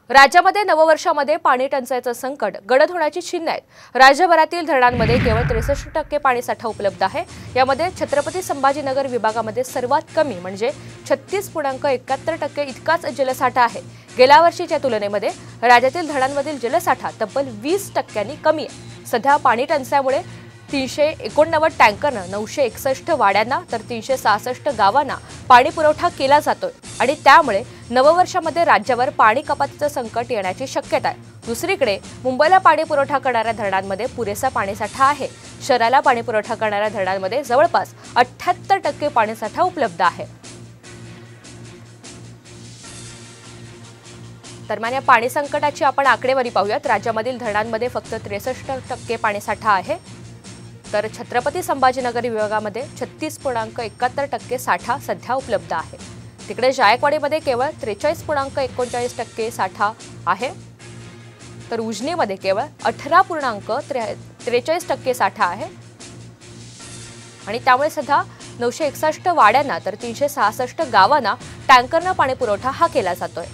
राज्यामध्ये नववर्षामध्ये पाणी टंचाईचं संकट गडद होण्याची चिन्ह आहेत। राज्यभरातील धरणांमध्ये केवळ 63% पाणीसाठा उपलब्ध आहे। यामध्ये छत्रपती संभाजीनगर विभागामध्ये सर्वात कमी म्हणजे 36.71% इतकाच जलसाठा आहे। गेल्या वर्षीच्या तुलनेमध्ये राज्यातील धरणांमधील जलसाठा तब्बल 20% कमी आहे। सध्या पाणी टंचाईमुळे 389 टँकरनं 961 वाड्यांना तर 366 गावांना पाणी पुरवठा केला जातोय आणि त्यामुळे नववर्षामध्ये राज्यावर पाणी कपातीचं संकट येण्याची शक्यता आहे। दुसरीकडे मुंबईला पाणी पुरवठा करणाऱ्या धरणांमध्ये पुरेसा पाणीसाठा आहे। शहराला पाणी पुरवठा करणाऱ्या धरणांमध्ये जवळपास 78% पाणीसाठा उपलब्ध आहे। दरम्यान या पाणी संकटाची आपण आकडेवारी पाहूयात। राज्यामधील धरणांमध्ये फक्त 63% पाणीसाठा आहे, तर छत्रपती संभाजीनगर विभागामध्ये 36.71% साठा सध्या उपलब्ध आहे। तिकडे जायकवाडीमध्ये केवळ 43.39% साठा आहे, तर उजनीमध्ये केवळ 18.43% साठा आहे आणि त्यामुळे सध्या 961 वाड्यांना तर 366 गावांना टँकरनं पाणी पुरवठा हा केला जातोय।